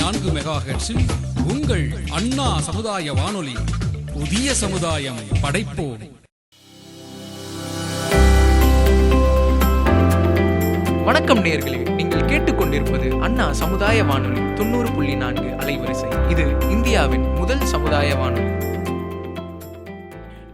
103.4 உங்கள் அண்ணா சமுதாய வானொலி. புதிய சமுதாயம் படைப்போம். வணக்கம் நேயர்களே, நீங்கள் கேட்டுக்கொண்டிருப்பது அண்ணா சமுதாய வானொலி 90.4 அலைவரிசை. இது இந்தியாவின் முதல் சமுதாய வானொலி.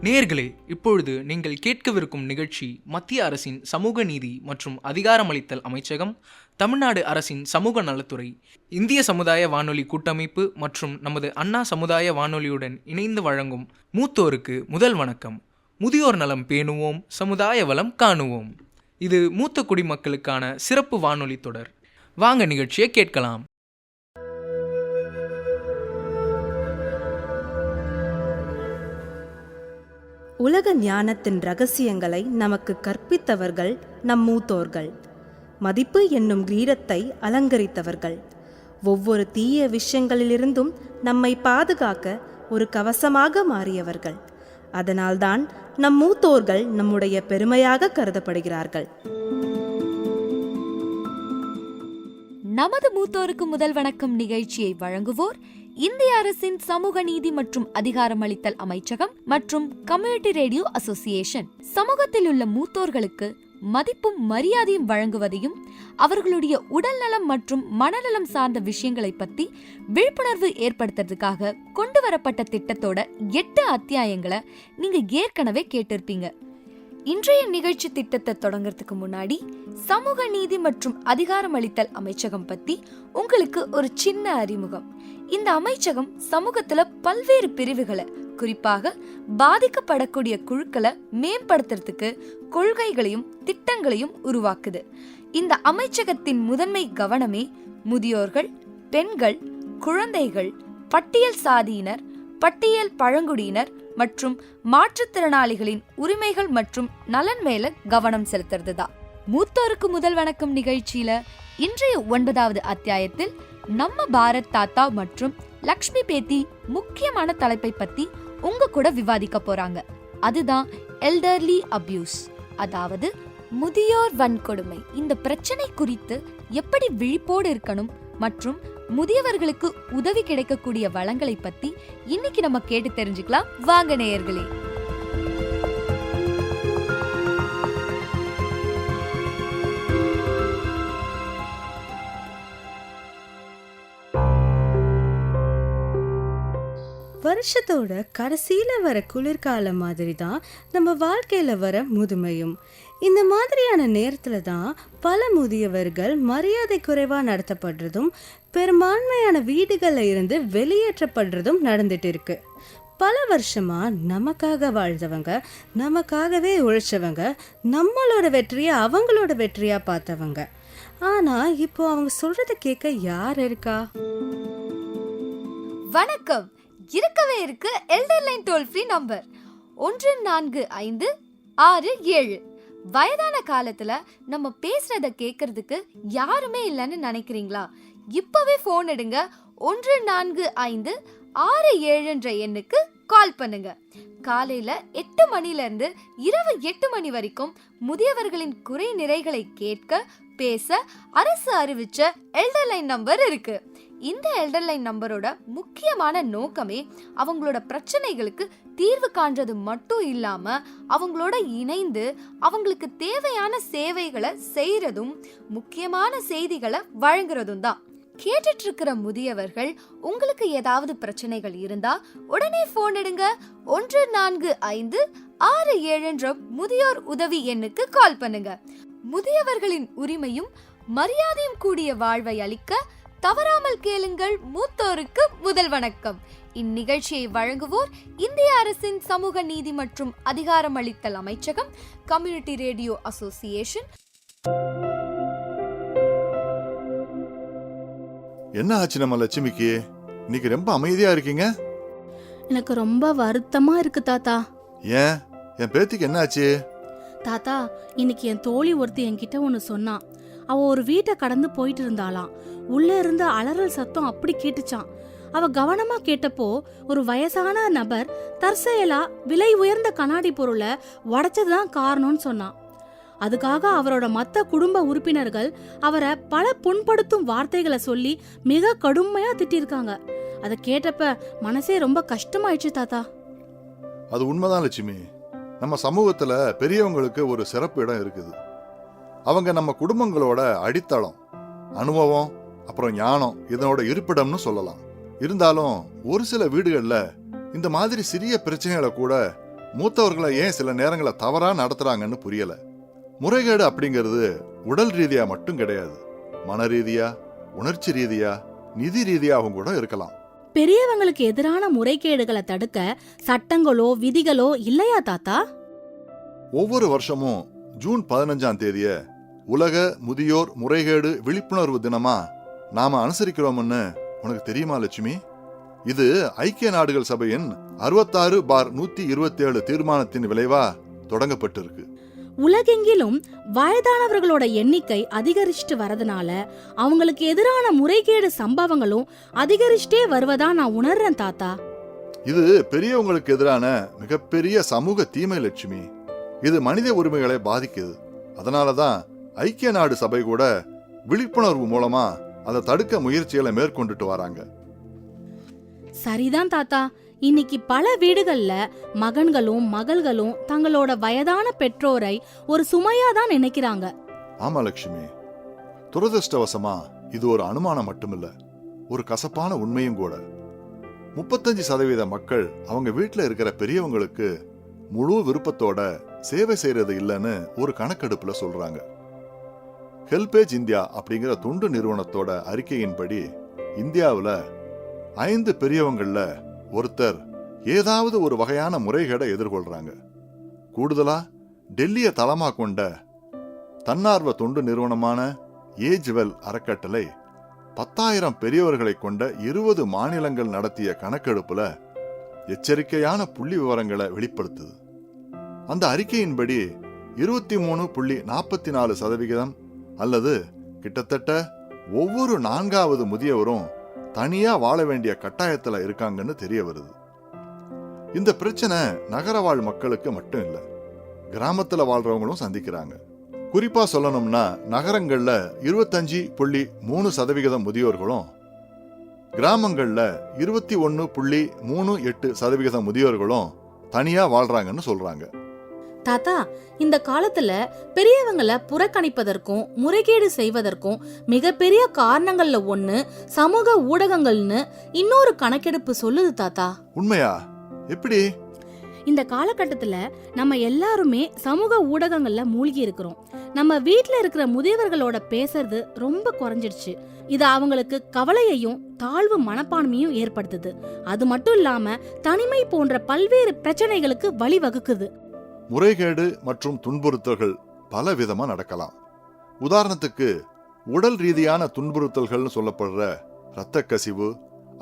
நேயர்களே, இப்பொழுது நீங்கள் கேட்கவிருக்கும் நிகழ்ச்சி மத்திய அரசின் சமூக நீதி மற்றும் அதிகாரமளித்தல் அமைச்சகம், தமிழ்நாடு அரசின் சமூக நலத்துறை, இந்திய சமுதாய வானொலி கூட்டமைப்பு மற்றும் நமது அண்ணா சமுதாய வானொலியுடன் இணைந்து வழங்கும் மூத்தோருக்கு முதல் வணக்கம். முதியோர் நலம் பேணுவோம், சமுதாய வளம் காணுவோம். இது மூத்த குடிமக்களுக்கான சிறப்பு வானொலி தொடர். வாங்க நிகழ்ச்சியை கேட்கலாம். உலக ஞானத்தின் இரகசியங்களை நமக்கு கற்பித்தவர்கள் நம் மூத்தோர்கள். மதிப்பு என்னும் கிரீடத்தை அலங்கரித்தவர்கள். ஒவ்வொரு தீய விஷயங்களிலிருந்தும் நம்மை பாதுகாக்க ஒரு கவசமாக மாறியவர்கள். அதனால்தான் நம் மூத்தோர்கள் நம்முடைய பெருமையாக கருதப்படுகிறார்கள். நமது மூத்தோருக்கு முதல் வணக்கம் நிகழ்ச்சியை வழங்குவோர் இந்திய அரசின் சமூக நீதி மற்றும் அதிகாரமளித்தல் அமைச்சகம் மற்றும் கம்யூனிட்டி ரேடியோ அசோசியேஷன். சமூகத்தில் உள்ள மூத்தோர்களுக்கு மதிப்பும் மரியாதையும் வழங்குவதையும் அவர்களுடைய உடல் நலம் மற்றும் மனநலம் சார்ந்த விஷயங்களை பத்தி விழிப்புணர்வு ஏற்படுத்துறதுக்காக கொண்டு வரப்பட்ட திட்டத்தோட 8 அத்தியாயங்களை நீங்க ஏற்கனவே கேட்டிருப்பீங்க. இன்றைய நிகழ்ச்சி திட்டத்தை தொடங்குறதுக்கு முன்னாடி சமூக நீதி மற்றும் அதிகாரமளித்தல் அமைச்சகம் பத்தி உங்களுக்கு ஒரு சின்ன அறிமுகம். இந்த அமைச்சகம் சமூகத்துல பல்வேறு பிரிவுகளை, குறிப்பாக பாதிக்கப்படக்கூடிய குழுக்களை மேம்படுத்துறதுக்கு கொள்கைகளையும் திட்டங்களையும் உருவாக்குது. இந்த அமைச்சகத்தின் முதன்மை கவனமே முதியோர்கள், பெண்கள், குழந்தைகள், பட்டியல் சாதியினர், பட்டியல் பழங்குடியினர் மற்றும் மாற்றுத்திறனாளிகளின் உரிமைகள் மற்றும் நலன் மேல கவனம் செலுத்துறது தான். மூத்தோருக்கு முதல் வணக்கம் நிகழ்ச்சியில இன்றைய 9வது அத்தியாயத்தில் நம்ம பாரத் தாத்தா மற்றும் லக்ஷ்மி பேத்தி முக்கியமான தலைப்பை பத்தி உங்க கூட விவாதிக்க போறாங்க. அதுதான் எல்டர்லி அபியூஸ், அதாவது முதியோர் வன்கொடுமை. இந்த பிரச்சனை குறித்து எப்படி விழிப்போடு இருக்கணும் மற்றும் முதியவர்களுக்கு உதவி கிடைக்கக்கூடிய வளங்களை பத்தி இன்னைக்கு நம்ம கேட்டு தெரிஞ்சுக்கலாம். வாங்க நேயர்களே. வருஷத்தோட கடைசியில வர குளிர்காலம் மாதிரி தான் நம்ம வாழ்க்கையில வர முதுமையும். இந்த மாதிரியான நேரத்துல தான் பல முதியவர்கள் மரியாதை குறைவா நடத்தப்படுறதும் பெரும்பான்மையான வீடுகள்ல இருந்து வெளியேற்றப்படுறதும் நடந்துட்டு இருக்கு. பல வருஷமா நமக்காக வாழ்ந்தவங்க, நமக்காகவே உழைச்சவங்க, நம்மளோட வெற்றியை அவங்களோட வெற்றியா பார்த்தவங்க. ஆனா இப்போ அவங்க சொல்றத கேட்க யார் இருக்கா? வணக்கம். இருக்கவே இருக்கு elder line toll free number 145667. வயதான காலத்துல நம்ம பேசுறத கேட்கறதுக்கு யாருமே இல்லைன்னு நினைக்கிறீங்களா? இப்பவே போன் எடுங்க. 145667 எண்ணுக்கு கால் பண்ணுங்க. காலையில 8 மணில இருந்து இரவு 8 மணி வரைக்கும் முதியவர்களின் குறை நிறைகளை கேட்க, பேச அரசு அறிவிச்ச எல்டர் லைன் நம்பர் இருக்கு. இந்த எல்டர் லைன் நம்பரோட முக்கியமான நோக்கமே அவங்களோட பிரச்சனைகளுக்கு தீர்வு காண்றது மட்டும் இல்லாம அவங்களோட இணைந்து அவங்களுக்கு தேவையான சேவைகளை செய்யறதும் முக்கியமான செய்திகளை வழங்குறதும் தான். கேட்டுட்டு இருக்கிற முதியவர்கள், உங்களுக்கு ஏதாவது பிரச்சனைகள் இருந்தா உடனே போன் எடுங்க. 145667 முதியோர் உதவி எண்ணுக்கு கால் பண்ணுங்க. முதியவர்களின் உரிமையும் மரியாதையும் கூடிய வாழ்வை அளிக்க தவறாமல் கேளுங்கள். மூத்தோருக்கு முதல் வணக்கம். இந்நிகழ்ச்சியை வழங்குவோர் இந்திய அரசின் சமூக நீதி மற்றும் அதிகாரமளித்தல் அமைச்சகம், கம்யூனிட்டி ரேடியோ அசோசியேஷன். என்ன ஆச்சு நம்ம லட்சுமிக்கு? இன்னைக்கு ரொம்ப அமைதியா இருக்கீங்க. எனக்கு ரொம்ப வருத்தமா இருக்கு தாத்தா. ஏன், என் பேத்திக்கு என்ன ஆச்சு? தாத்தா, இன்னைக்கு என் தோழி ஒருத்தி என்கிட்ட ஒன்னு சொன்னான். அவ ஒரு வீட்டை கடந்து போயிட்டு இருந்தாளாம். உள்ள இருந்த அலறல் சத்தம் அப்படி கேட்டுச்சான். அவ கவனமா கேட்டப்போ ஒரு வயசான நபர் தற்செயலா விலை உயர்ந்த கண்ணாடி பொருளை உடைச்சதுதான் காரணம்னு சொன்னான். அதுக்காக அவரோட மத்த குடும்ப உறுப்பினர்கள் அவரை பல புண்படுத்தும் வார்த்தைகளை சொல்லி மிக கடுமையா திட்டிருக்காங்க. அதை கேட்டப்ப மனசே ரொம்ப கஷ்டமாயிடுச்சு தாத்தா. அது உண்மைதான் லட்சுமி. நம்ம சமூகத்துல பெரியவங்களுக்கு ஒரு சிறப்பு இடம் இருக்குது. அவங்க நம்ம குடும்பங்களோட அடித்தளம், அனுபவம், அப்புறம் ஞானம் இதனோட இருப்பிடம்னு சொல்லலாம். இருந்தாலும் ஒரு சில வீடுகள்ல இந்த மாதிரி சிறிய பிரச்சனைகளை கூட மூத்தவர்களை ஏன் சில நேரங்களை தவறா நடத்துறாங்கன்னு புரியல. முறைகேடு அப்படிங்கிறது உடல் ரீதியா மட்டும் கிடையாது, மன ரீதியா, உணர்ச்சி ரீதியா, நிதி ரீதியாகவும் கூட இருக்கலாம். பெரியவங்களுக்கு எதிரான முறைகேடுகளை தடுக்க சட்டங்களோ விதிகளோ இல்லையா தாத்தா? ஒவ்வொரு வருஷமும் ஜூன் 15ஆம் தேதிய உலக முதியோர் முறைகேடு விழிப்புணர்வு தினமா நாம அனுசரிக்கிறோம்னு உனக்கு தெரியுமா லட்சுமி? இது ஐக்கிய நாடுகள் சபையின் 66/127 தீர்மானத்தின் விளைவா தொடங்கப்பட்டிருக்கு. உலகெங்கிலும் வயதானவர்களோட எண்ணிக்கை அதிகரிச்சுட்டு வரதுனால அவங்களுக்கு எதிரான முறைகேடு சம்பவங்களும் அதிகரிச்சுட்டே வருவதா நான் உணர்றேன் தாத்தா. இது பெரியவங்களுக்கு எதிரான மிகப்பெரிய சமூக தீமை லட்சுமி. இது மனித உரிமைகளை பாதிக்குது. அதனாலதான் ஐக்கிய நாடு சபை கூட விழிப்புணர்வு மூலமா அதை தடுக்க முயற்சிகளை மேற்கொண்டுட்டு வராங்க. சரிதான் தாத்தா. இன்னைக்கு பல வீடுகள்ல மகன்களும் மகள்களும் தங்களோட வயதான பெற்றோரை ஒரு சுமையா தான் நினைக்கிறாங்க. ஆமா லட்சுமி, துரதிருஷ்டவசமா இது ஒரு அனுமானம் மட்டுமில்ல, ஒரு கசப்பான உண்மையும் கூட. 35% மக்கள் அவங்க வீட்டுல இருக்கிற பெரியவங்களுக்கு முழு விருப்பத்தோட சேவை செய்யறது இல்லைன்னு ஒரு கணக்கெடுப்புல சொல்றாங்க. ஹெல்பேஜ் இந்தியா அப்படிங்கிற தொண்டு நிறுவனத்தோட அறிக்கையின்படி இந்தியாவில் 5 பெரியவங்கள்ல ஒருத்தர் ஏதாவது ஒரு வகையான முறைகேடை எதிர்கொள்றாங்க. கூடுதலா டெல்லியை தளமா கொண்ட தன்னார்வ தொண்டு நிறுவனமான ஏஜ்வெல் அறக்கட்டளை 10,000 பெரியவர்களை கொண்ட 20 மாநிலங்கள் நடத்திய கணக்கெடுப்புல எச்சரிக்கையான புள்ளி விவரங்களை வெளிப்படுத்துது. அந்த அறிக்கையின்படி 23.44% அல்லது கிட்டத்தட்ட ஒவ்வொரு 4வது முதியவரும் தனியா வாழ வேண்டிய கட்டாயத்துல இருக்காங்கன்னு தெரிய வருது. இந்த பிரச்சனை நகரவாழ் மக்களுக்கு மட்டும் இல்ல, கிராமத்துல வாழ்றவங்களும் சந்திக்கிறாங்க. குறிப்பா சொல்லணும்னா நகரங்கள்ல 25.3% முதியோர்களும் கிராமங்கள்ல 21.38% முதியோர்களும் தனியா வாழ்றாங்கன்னு சொல்றாங்க. தாத்தா, இந்த காலத்துல பெரியவங்களை புறக்கணிப்பதற்கும் முறைகேடு செய்வதற்கும் மிகப்பெரிய காரணங்கள்ல ஒண்ணு சமூக ஊடகங்கள்னு இன்னொரு கணக்கெடுப்பு சொல்லுது தாத்தா. உண்மையா? எப்படி? இந்த காலகட்டத்துல நம்ம எல்லாருமே சமூக ஊடகங்கள்ல மூழ்கி இருக்கிறோம். நம்ம வீட்ல இருக்கிற முதியவர்களோட பேசுறது ரொம்ப குறைஞ்சிடுச்சு. இது அவங்களுக்கு கவலையையும் தாழ்வு மனப்பான்மையும் ஏற்படுத்துது. அது மட்டும் இல்லாம தனிமை போன்ற பல்வேறு பிரச்சனைகளுக்கு வழிவகுக்குது. முறைகேடு மற்றும் துன்புறுத்தல்கள் பல விதமா நடக்கலாம். உதாரணத்துக்கு உடல் ரீதியான துன்புறுத்தல்கள்னு சொல்லப்படுற இரத்த கசிவு,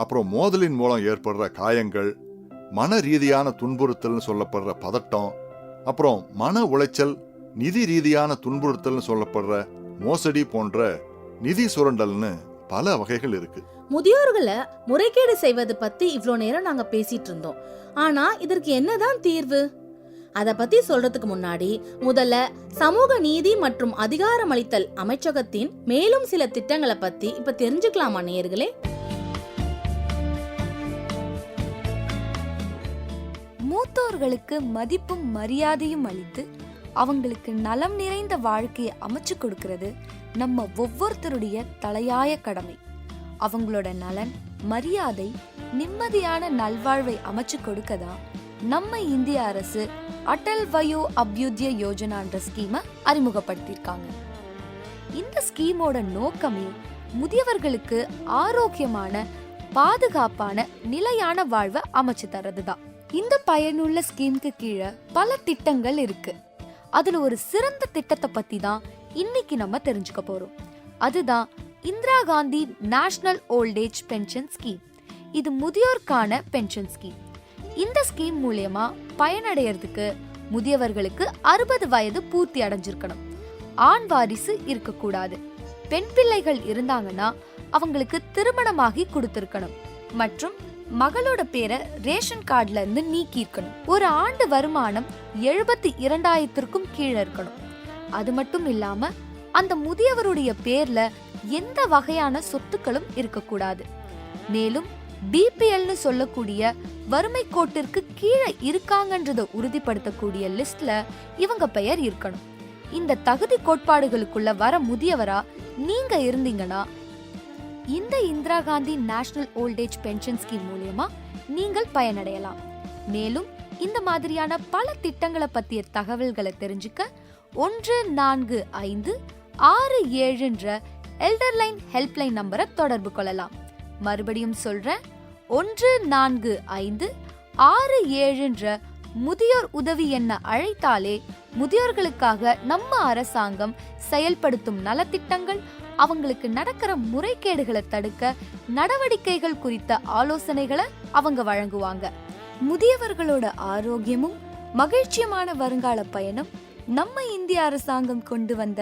அப்புறம் மோதலின் மூலம் ஏற்படுற காயங்கள், மன ரீதியான துன்புறுத்தல்னு சொல்லப்படுற பதட்டம், அப்புறம் மன உளைச்சல், நிதி ரீதியான துன்புறுத்தல்னு சொல்லப்படுற மோசடி போன்ற நிதி சுரண்டல்னு பல வகைகள் இருக்கு. முதியோர்களை முறைகேடு செய்வது பத்தி இவ்ளோ நேரம் நாங்க பேசிட்டு இருந்தோம். ஆனா இதற்கு என்னதான் தீர்வு? அத பத்தி சொல்றதுக்கு முன்னாடி முதல்ல சமூக நீதி மற்றும் அதிகாரமளித்தல் அமைச்சகத்தின் மேலும் சில திட்டங்களை பத்தி இப்ப தெரிஞ்சுக்கலாமா நேயர்களே? மூத்தோர்களுக்கு மதிப்பும் மரியாதையும் அளித்து அவங்களுக்கு நலம் நிறைந்த வாழ்க்கையை அமைச்சு கொடுக்கிறது நம்ம ஒவ்வொருத்தருடைய தலையாய கடமை. அவங்களோட நலன், மரியாதை, நிம்மதியான நல்வாழ்வை அமைச்சு கொடுக்கதான் நம்ம இந்திய அரசு அடல் வயோ அபியுத்ய யோஜனான்ற ஸ்கீமை அறிமுகப்படுத்தியிருக்காங்க. இந்த ஸ்கீமோட நோக்கமே முதியவர்களுக்கு ஆரோக்கியமான, பாதுகாப்பான, நிலையான வாழ்வை அமைச்சு தரதுதான். இந்த பயனுள்ள ஸ்கீமுக்கு கீழே பல திட்டங்கள் இருக்கு. அதுல ஒரு சிறந்த திட்டத்தை பத்தி தான் இன்னைக்கு நம்ம தெரிஞ்சுக்க போறோம். அதுதான் Indira Gandhi national old age pension scheme. இது முதியோர்க்கான பென்ஷன் ஸ்கீம். இந்த ஸ்கீம் மூலமா பயனடைகிறதுக்கு முதியவர்களுக்கு 60 வயது பூர்த்தி அடைஞ்சிருக்கணும். ஆண் வாரிசு இருக்கக்கூடாது. பெண் பிள்ளைகள் இருந்தாங்கன்னா அவங்களுக்கு திருமணமாகி கொடுத்திருக்கணும் மற்றும் மகளோட பேரை ரேஷன் கார்டுல இருந்து நீக்கி இருக்கணும். ஒரு ஆண்டு வருமானம் 72,000க்கும் கீழே இருக்கணும். அது மட்டும் இல்லாம அந்த முதியவருடைய பேர்ல எந்த வகையான சொத்துக்களும் இருக்கக்கூடாது. மேலும் பிபிஎல்னு சொல்லக்கூடிய வறுமை கோட்டிற்கு கீழே இருக்காங்கன்றத உறுதிப்படுத்தக்கூடிய லிஸ்ட்ல இவங்க பெயர் இருக்கணும். இந்த தகுதி கோட்பாடுகளுக்குள்ள வர முதியவரா நீங்க இருந்தீங்கன்னா இந்த Indira Gandhi national old age pension scheme மூலமா நீங்கள் பயனடையலாம். மேலும் இந்த மாதிரியான பல திட்டங்களை பத்திய தகவல்களை தெரிஞ்சுக்க 14567 எல்டர்லைன் ஹெல்ப்லைன் நம்பரை தொடர்பு கொள்ளலாம். மறுபடியும் சொல்றேன், 14567 முதியோர் உதவி எண்ண அழைத்தாலே முதியோர்களுக்காக நம்ம அரசாங்கம் செயல்படுத்தும் நலத்திட்டங்கள், அவங்களுக்கு நடக்கிற முறைகேடுகளை தடுக்க நடவடிக்கைகள் குறித்த ஆலோசனைகளை அவங்க வழங்குவாங்க. முதியவர்களோட ஆரோக்கியமும் மகிழ்ச்சியமான வருங்கால பயணம் நம்ம இந்திய அரசாங்கம் கொண்டு வந்த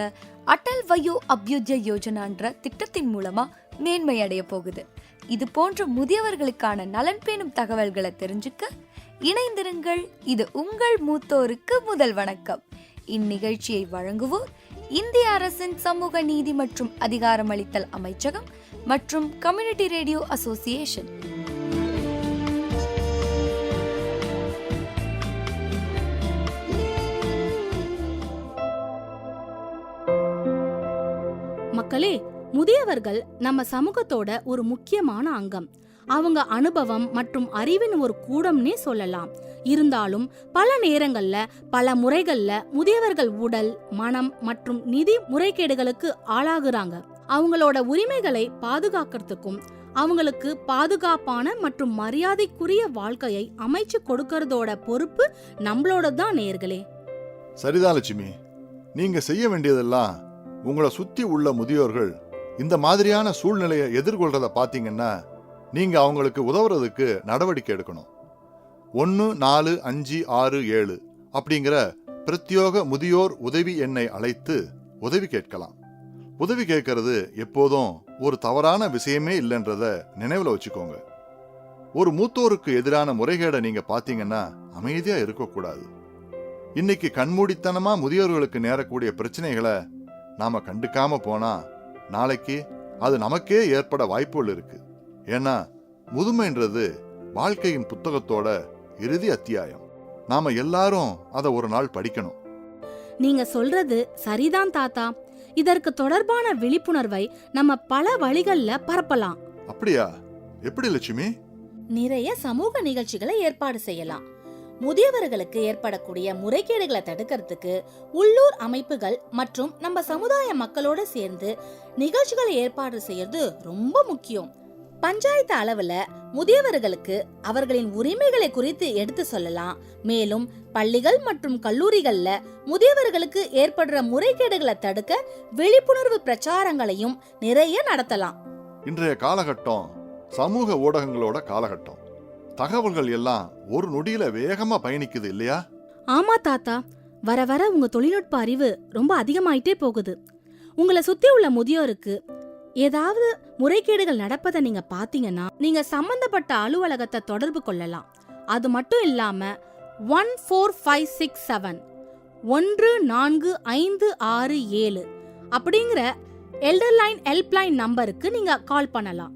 அடல் வயோ அபியுஜ்ய யோஜனான்ற திட்டத்தின் மூலமா மேன்மையடைய போகுது. இது போன்ற முதியவர்களுக்கான நலன் பேணும் தகவல்களை தெரிஞ்சுக்க இணைந்திருங்கள். இது உங்கள் மூத்தோருக்கு முதல் வணக்கம். இந்நிகழ்ச்சியை வழங்குவோர் இந்திய அரசின் சமூக நீதி மற்றும் அதிகாரமளித்தல் அமைச்சகம் மற்றும் கம்யூனிட்டி ரேடியோ அசோசியேஷன். மக்களே, முதியவர்கள் நம்ம சமூகத்தோட ஒரு முக்கியமான அங்கம். அவங்க அனுபவம் மற்றும் அறிவின் ஒரு கூடம்னே சொல்லலாம். இருந்தாலும் பல நேரங்கள்ல பல முறைகள்ல முதியவர்கள் உடல், மனம் மற்றும் நிதி முறைகேடுகளுக்கு ஆளாகுறாங்க. அவங்களோட உரிமைகளை பாதுகாக்கிறதுக்கும் அவங்களுக்கு பாதுகாப்பான மற்றும் மரியாதைக்குரிய வாழ்க்கையை அமைச்சு கொடுக்கறதோட பொறுப்பு நம்மளோட தான் நேயர்களே. சரிதான் லட்சுமி, நீங்க செய்ய வேண்டியதெல்லாம் உங்களை சுத்தி உள்ள முதியோர்கள் இந்த மாதிரியான சூழ்நிலையை எதிர்கொள்றத பாத்தீங்கன்னா நீங்க அவங்களுக்கு உதவுறதுக்கு நடவடிக்கை எடுக்கணும். 14567 அப்படிங்கிற பிரத்யோக முதியோர் உதவி எண்ணை அழைத்து உதவி கேட்கலாம். உதவி கேட்கறது எப்போதும் ஒரு தவறான விஷயமே இல்லைன்றத நினைவுல வச்சுக்கோங்க. ஒரு மூத்தோருக்கு எதிரான முறைகேடை நீங்க பாத்தீங்கன்னா அமைதியா இருக்கக்கூடாது. இன்னைக்கு கண்மூடித்தனமா முதியோர்களுக்கு நேரக்கூடிய பிரச்சனைகளை நாம கண்டுக்காம போனா நாளைக்கு அது நமக்கே ஏற்பட வாய்ப்புகள் இருக்கு. ஏன்னா முதுமைன்றது வாழ்க்கையின் புத்தகத்தோட இறுதி அத்தியாயம். நாம எல்லாரும் அதை ஒரு நாள் படிக்கணும். நீங்க சொல்றது சரிதான் தாத்தா. இதற்கு தொடர்பான விழிப்புணர்வை நம்ம பல வழிகள்ல பரப்பலாம். அப்படியா? எப்படி லட்சுமி? நிறைய சமூக நிகழ்ச்சிகளை ஏற்பாடு செய்யலாம். முதியவர்களுக்கு ஏற்படக்கூடிய முறைகேடுகளை தடுக்கிறதுக்கு உள்ளூர் அமைப்புகள் மற்றும் நம்ம சமுதாய மக்களோட சேர்ந்து நிகழ்ச்சிகளை ஏற்பாடு செய்யறது ரொம்ப முக்கியம். பஞ்சாயத்து அளவுல முதியவர்களுக்கு அவர்களின் உரிமைகளை குறித்து எடுத்து சொல்லலாம். மேலும் பள்ளிகள் மற்றும் கல்லூரிகள்ல முதியவர்களுக்கு ஏற்படுற முறைகேடுகளை தடுக்க விழிப்புணர்வு பிரச்சாரங்களையும் நிறைய நடத்தலாம். இன்றைய காலகட்டம் சமூக ஊடகங்களோட காலகட்டம். தகவல்கள் எல்லாம் ஒரு நொடியில வேகமா பயணிக்குது இல்லையா? ஆமா தாத்தா, வர வர உங்க தொழில்நுட்ப அறிவு ரொம்ப அதிகமாயிட்டே போகுது. உங்களை சுத்தி உள்ள முதியோருக்கு ஏதாவது முறைகேடுகள் நடப்பதை நீங்க பாத்தீங்கன்னா நீங்க சம்பந்தப்பட்ட அலுவலகத்தை தொடர்பு கொள்ளலாம். அது மட்டும் இல்லாம 14567 14567 அப்படிங்கிற எல்டர்லைன் ஹெல்ப்லைன் நம்பருக்கு நீங்க கால் பண்ணலாம்.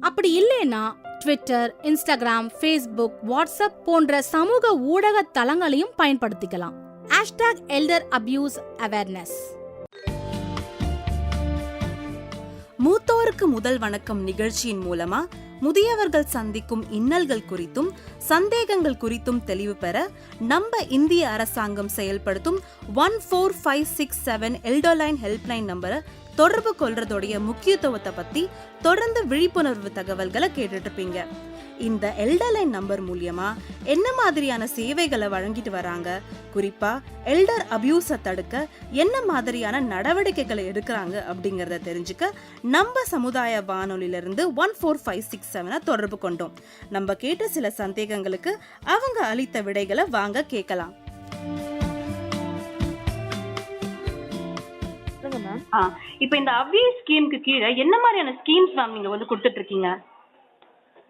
அப்படி இல்லைன்னா ட்விட்டர், இன்ஸ்டாகிராம், ஃபேஸ்புக், வாட்ஸ்அப் போன்ற சமூக ஊடக தளங்களையும் பயன்படுத்திக்கலாம். #ElderAbuseAwareness. மூத்தோருக்கு முதல் வணக்கம் நிகழ்ச்சியின் மூலமா முதியவர்கள் சந்திக்கும் இன்னல்கள் குறித்தும் சந்தேகங்கள் குறித்தும் தெளிவு பெற நம்ம இந்திய அரசாங்கம் செயல்படுத்தும் 14567 எல்டர்லைன் ஹெல்ப்லைன் நம்பரை தொடர்பு கொள்றதோடைய முக்கியத்துவத்தை பத்தி தொடர்ந்து விழிப்புணர்வு தகவல்களை கேட்டுட்டு இருப்பீங்க. இந்த எல்டர்லைன் நம்பர் மூலியமா என்ன மாதிரியான சேவைகளை வழங்கிட்டு வராங்க, குறிப்பா எல்டர் அபியூஸை தடுக்க என்ன மாதிரியான நடவடிக்கைகளை எடுக்கிறாங்க அப்படிங்கறத தெரிஞ்சுக்க நம்ம சமுதாய வானொலியிலிருந்து 14567 தொடர்பு கொண்டோம். நம்ம கேட்ட சில சந்தேகங்களுக்கு அவங்க அளித்த விடைகளை வாங்க கேட்கலாம். இப்ப இந்த அவ்விய ஸ்கீமுக்கு கீழே என்ன மாதிரியான ஸ்கீம்ஸ் மேம் நீங்க வந்து கொடுத்துட்டு இருக்கீங்க?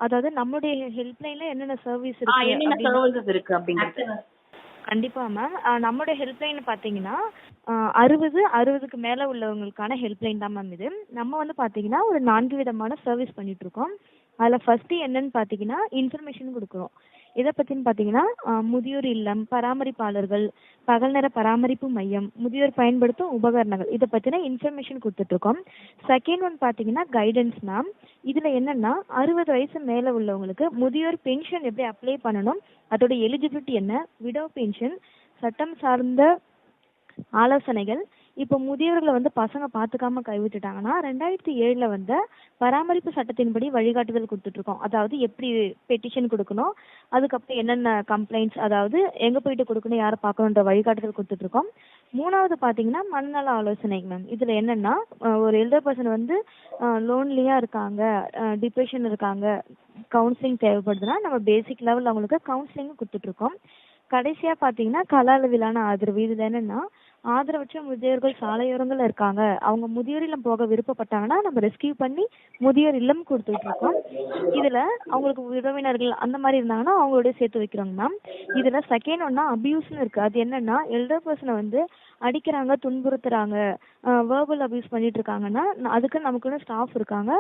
அதாவது நம்மளுடைய ஹெல்ப்லைன்ல என்னென்ன சர்வீஸ் என்னென்ன சர்வீசஸ் இருக்கு அப்படிங்கிறது. கண்டிப்பா மேம். நம்மளோட ஹெல்ப்லைன் பார்த்தீங்கன்னா 60க்கு மேல உள்ளவங்களுக்கான ஹெல்ப்லைன் தான் மேம் இது. நம்ம வந்து பார்த்தீங்கன்னா ஒரு 4 விதமான சர்வீஸ் பண்ணிட்டு இருக்கோம். அதில் ஃபர்ஸ்ட் என்னன்னு பார்த்தீங்கன்னா இன்ஃபர்மேஷன் கொடுக்குறோம். இதை பற்றின்னு பார்த்தீங்கன்னா முதியோர் இல்லம், பராமரிப்பாளர்கள், பகல் நேர பராமரிப்பு மையம், முதியோர் பயன்படுத்தும் உபகரணங்கள், இதை பற்றின இன்ஃபர்மேஷன் கொடுத்துட்ருக்கோம். செகண்ட் ஒன் பார்த்தீங்கன்னா கைடன்ஸ் மேம். இதில் என்னென்னா 60 வயசு மேலே உள்ளவங்களுக்கு முதியோர் பென்ஷன் எப்படி அப்ளை பண்ணணும், அதோட எலிஜிபிலிட்டி என்ன, விடோ பென்ஷன், சட்டம் சார்ந்த ஆலோசனைகள். இப்போ முதியவர்களை வந்து பசங்க பார்த்துக்காம கைவிட்டுட்டாங்கன்னா 2007 வந்த பராமரிப்பு சட்டத்தின்படி வழிகாட்டுதல் கொடுத்துட்ருக்கோம். அதாவது எப்படி பெட்டிஷன் கொடுக்கணும், அதுக்கப்புறம் என்னென்ன கம்ப்ளைண்ட்ஸ், அதாவது எங்கே போயிட்டு கொடுக்கணும், யாரை பார்க்கணுன்ற வழிகாட்டுதல் கொடுத்துட்ருக்கோம். மூணாவது பார்த்தீங்கன்னா மனநல ஆலோசனை மேம். இதில் என்னென்னா ஒரு எல்டர் பர்சன் வந்து லோன்லியாக இருக்காங்க, டிப்ரெஷன் இருக்காங்க, கவுன்சிலிங் தேவைப்படுதுன்னா நம்ம பேசிக் லெவலில் அவங்களுக்கு கவுன்சிலிங் கொடுத்துட்ருக்கோம். கடைசியாக பார்த்தீங்கன்னா கள அளவிலான ஆதரவு. இதில் என்னென்னா ஆதரவற்ற முதியோர்கள் சாலையோரங்கள் இருக்காங்க, அவங்க முதியோர் இல்லம் போக விருப்பப்பட்டாங்கன்னா நம்ம ரெஸ்கியூ பண்ணி முதியோர் இல்லம் கொடுத்துட்டு இருக்கோம். இதில் அவங்களுக்கு உறவினர்கள் அந்த மாதிரி இருந்தாங்கன்னா அவங்களோட சேர்த்து வைக்கிறோங்க மேம். இதில் செகண்ட் ஒன்னா அபியூஸ்னு இருக்குது. அது என்னென்னா எல்டர் பர்சனை வந்து அடிக்கிறாங்க, துன்புறுத்துறாங்க, வேர்பல் அபியூஸ் பண்ணிட்டு இருக்காங்கன்னா அதுக்கு நமக்குன்னு ஸ்டாஃப் இருக்காங்க,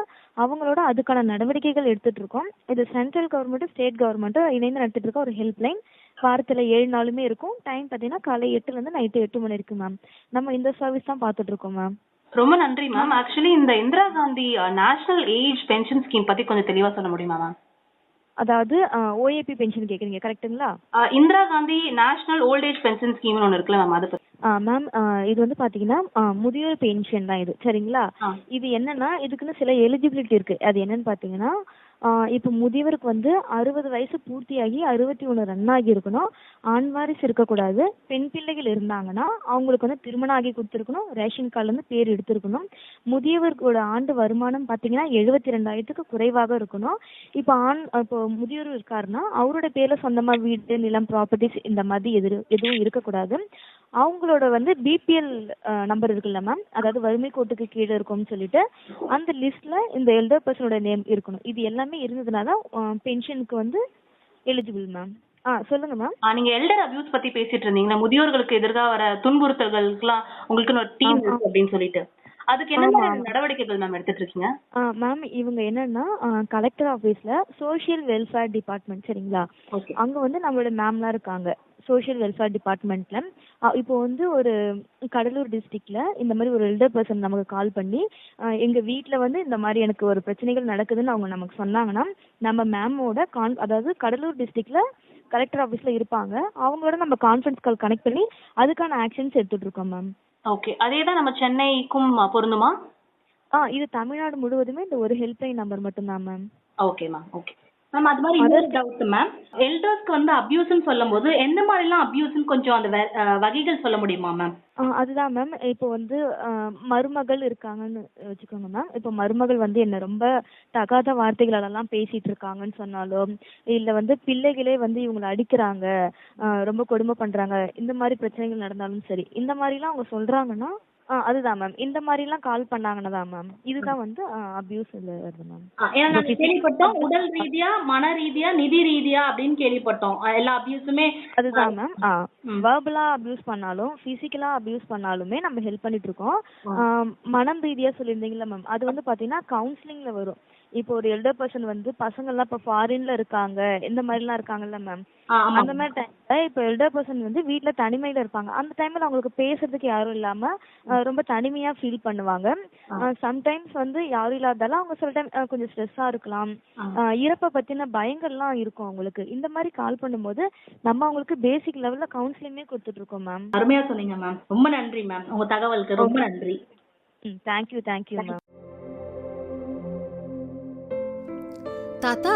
அவங்களோட அதுக்கான நடவடிக்கைகள் எடுத்துட்டு இருக்கோம். இது சென்ட்ரல் கவர்மெண்ட்டும் ஸ்டேட் கவர்மெண்ட்டும் இணைந்து நடத்திட்டு இருக்க ஒரு ஹெல்ப்லைன். வாரத்தில் 7 நாளுமே இருக்கும். டைம் பார்த்தீங்கன்னா காலை 8 நைட்டு 8 மணி இருக்கு மேம். நம்ம இந்த சர்வீஸ் தான் பார்த்துட்டு இருக்கோம் மேம். ரொம்ப நன்றி மேம். ஆக்சுவலி இந்த Indira Gandhi national age pension scheme பத்தி கொஞ்சம் தெளிவா சொல்ல முடியுமா மேம்? அதாவது ஓஏபி பென்ஷன் கேட்குறீங்க கரெக்டுங்களா? Indira Gandhi national old age pension ஸ்கீம்னு ஒன்று இருக்குல்ல மேம், அதை பத்தி. மேம் இது வந்து பார்த்தீங்கன்னா முதியோர் பென்ஷன் தான் இது, சரிங்களா? இது என்னன்னா இதுக்குன்னு சில எலிஜிபிலிட்டி இருக்கு. அது என்னன்னு பார்த்தீங்கன்னா இப்போ முதியவருக்கு வந்து 60 வயசு பூர்த்தியாகி 61 ரன் ஆகி இருக்கணும், ஆண் வாரிசு இருக்கக்கூடாது, பெண் பிள்ளைகள் இருந்தாங்கன்னா அவங்களுக்கு வந்து திருமணம் ஆகி கொடுத்துருக்கணும், ரேஷன் கார்டுலேருந்து பேர் எடுத்துருக்கணும். முதியவர்களோட ஆண்டு வருமானம் பார்த்தீங்கன்னா 72,000க்கு குறைவாக இருக்கணும். இப்போ முதியோர் இருக்காருன்னா அவரோட பேரில் சொந்தமாக வீடு, நிலம், ப்ராப்பர்ட்டிஸ் இந்த மாதிரி எதுவும் இருக்கக்கூடாது. அவங்களோட வந்து பிபிஎல் நம்பர் இருக்குல்ல மேம், அதாவது வறுமை கோட்டுக்கு கீழே இருக்கும்னு சொல்லிட்டு அந்த லிஸ்ட்ல இந்த எல்டர் பர்சனோட நேம் இருக்கணும். இது எல்லாமே இருந்ததுனா தான் பென்ஷனுக்கு வந்து எலிஜிபிள் மேம். சொல்லுங்க மேம். நீங்க எல்டர் அபியூஸ் பத்தி பேசிட்டு இருந்தீங்க, முதியோர்களுக்கு எதிராக வர துன்புறுத்தல்களுக்குலாம் உங்களுக்கு ஒரு டீம் இருக்கு அப்படின்னு சொல்லிட்டு, அதுக்கு என்ன மாதிரி நடவடிக்கைகள் மேம் எடுத்துட்டு இருக்கீங்க? மேம் இவங்க என்னன்னா கலெக்டர் ஆஃபீஸ்ல சோஷியல் வெல்ஃபேர் டிபார்ட்மெண்ட், சரிங்களா? அங்க வந்து நம்மளோட மேம்லாம் இருக்காங்க சோஷியல் வெல்ஃபேர் டிபார்ட்மெண்ட்ல. இப்போ வந்து ஒரு கடலூர் டிஸ்ட்ரிக்ட்ல இந்த மாதிரி ஒரு எல்டர் பர்சன் நமக்கு கால் பண்ணி எங்க வீட்டில் வந்து இந்த மாதிரி எனக்கு ஒரு பிரச்சனைகள் நடக்குதுன்னு அவங்க நமக்கு சொன்னாங்கன்னா நம்ம மேமோட அதாவது கடலூர் டிஸ்ட்ரிக்ட்ல கலெக்டர் ஆஃபீஸ்ல இருப்பாங்க, அவங்களோட நம்ம கான்ஃபரன்ஸ் கால் கனெக்ட் பண்ணி அதுக்கான ஆக்ஷன்ஸ் எடுத்துட்டு இருக்கோம் மேம். ஓகே, அதே தான் நம்ம சென்னைக்கும் பொருந்துமா? இது தமிழ்நாடு முழுவதுமே இந்த ஒரு ஹெல்ப்லைன் நம்பர் மட்டும்தான் ma'am. Okay ma'am. Okay ma'am, அது மாதிரி இன்னொரு டவுட் மேம், எல்டர்ஸ்க்கு வந்து அபியூஸ்ன்னு சொல்லும் போது எந்த மாதிரிலாம் அபியூஸ்ன்னு கொஞ்சம் அந்த வகைகள் சொல்ல முடியுமா மேம்? அதுதான் மேம். இப்போ வந்து மருமகள் இருக்காங்கன்னு வச்சுக்கோங்க மேம். இப்போ மருமகள் வந்து என்ன ரொம்ப தகாத வார்த்தைகளெல்லாம் பேசிட்டு இருக்காங்கன்னு சொன்னாலும், இல்லை வந்து பிள்ளைகளே வந்து இவங்களை அடிக்கிறாங்க, ரொம்ப கொடுமை பண்றாங்க, இந்த மாதிரி பிரச்சனைகள் நடந்தாலும் சரி, இந்த மாதிரிலாம் அவங்க சொல்றாங்கன்னா அதுதான் மேம். இந்த மாதிரிலாம் கால் பண்ணாங்கன்னா தான் மேம் இதுதான் வந்து அபியூஸ் வருது மேம். கேள்விப்பட்டோம் உடல் ரீதியா, மன ரீதியா, நிதி ரீதியா அப்படின்னு கேள்விப்பட்டோம். எல்லா அபியூஸுமே அதுதான் மேம். வெர்பலா அபியூஸ் பண்ணாலும் பிசிக்கலா அபியூஸ் பண்ணாலுமே நம்ம ஹெல்ப் பண்ணிட்டு இருக்கோம். மனம் ரீதியா சொல்லியிருந்தீங்களா மேம், அது வந்து பாத்தீங்கன்னா கவுன்சிலிங்ல வரும். இப்போ ஒரு எல்டர் பர்சன் வந்து பசங்கள்லாம் இப்போ ஃபாரின்ல இருக்காங்க, இந்த மாதிரிலாம் இருக்காங்கல்ல மேம், அந்த மாதிரி டைம்ல இப்போ எல்டர் பர்சன் வந்து வீட்டுல தனிமையில இருப்பாங்க. அந்த டைம்ல அவங்களுக்கு பேசுறதுக்கு யாரும் இல்லாம ரொம்ப தனிமையா ஃபீல் பண்ணுவாங்க. சம்டைம்ஸ் வந்து யாரும் இல்லாதால அவங்க சில டைம் கொஞ்சம் ஸ்ட்ரெஸ்ஸா இருக்கலாம், இறப்பை பத்தின பயங்கள்லாம் இருக்கும் அவங்களுக்கு. இந்த மாதிரி கால் பண்ணும்போது நம்ம அவங்களுக்கு பேசிக் லெவல்ல கவுன்சிலிங்கே கொடுத்துட்டு இருக்கோம் மேம். அருமையா சொன்னீங்க மேம், ரொம்ப நன்றி மேம், உங்க தகவலுக்கு ரொம்ப நன்றி. Thank you ma'am. தாத்தா,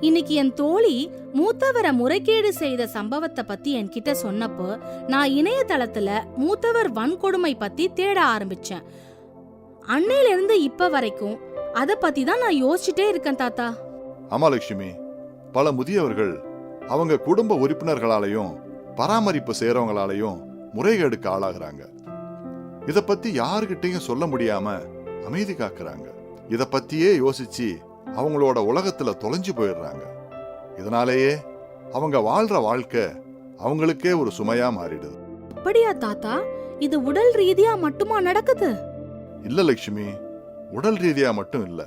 இன்னைக்கு என் தோழி மூத்தவரை முறைகேடு செய்த சம்பவத்தை பத்தி என்கிட்ட சொன்னப்போ நான் இணையதளத்துல மூத்தவர் வன்கொடுமை பத்தி தேட ஆரம்பிச்சேன். அன்னையில இருந்து இப்ப வரைக்கும் அத பத்தி தான் நான் யோசிச்சுட்டே இருக்கேன் தாத்தா. அம்மாலட்சுமி, பல முதியவர்கள் அவங்க குடும்ப உறுப்பினர்களாலையும் பராமரிப்பு செய்யறவங்களாலையும் முறைகேடுக்கு ஆளாகிறாங்க. இத பத்தி யாருகிட்டையும் சொல்ல முடியாம அமைதி காக்குறாங்க. இத பத்தியே யோசிச்சு அவங்களோட உலகத்துல தொலைஞ்சு போயிடுறாங்க. இதனாலேயே அவங்க வாழ்ற வாழ்க்கை அவங்களுக்கே ஒரு சுமையா மாறிடுது. அப்படியா தாத்தா? இது உடல் ரீதியா மட்டுமா நடக்குது? இல்ல லட்சுமி, உடல் ரீதியா மட்டும் இல்ல,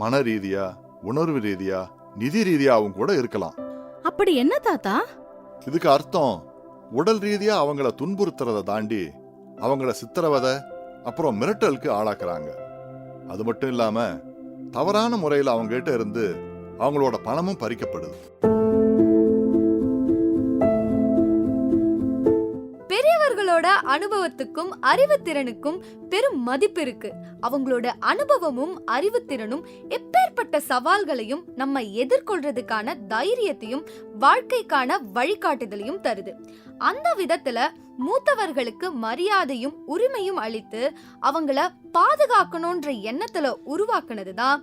மன ரீதியா, உணர்வு ரீதியா, நிதி ரீதியாவும் கூட இருக்கலாம். அப்படி என்ன தாத்தா? இதுக்கு அர்த்தம் உடல் ரீதியா அவங்கள துன்புறுத்துறத தாண்டி அவங்கள சித்திரவதை அப்புறம் மிரட்டலுக்கு ஆளாக்குறாங்க. அது மட்டும் இல்லாம தவறான முறையில் அவங்க கிட்ட இருந்து அவங்களோட பணமும் பறிக்கப்படுது. பெரியவர்களோட அனுபவத்துக்கும் அறிவுத்திறனுக்கும் பெரும் மதிப்பு இருக்கு. அவங்களோட அனுபவமும் அறிவுத்திறனும் எப்பேற்பட்ட சவால்களையும் நம்ம எதிர்கொள்றதுக்கான தைரியத்தையும் வாழ்க்கைக்கான வழிகாட்டுதலையும் தருது. அந்த விதத்துல மூத்தவர்களுக்கு மரியாதையும் உரிமையும் அளித்து அவங்கள பாதுகாக்கணும்ன்ற எண்ணத்துல உருவாக்குனதுதான்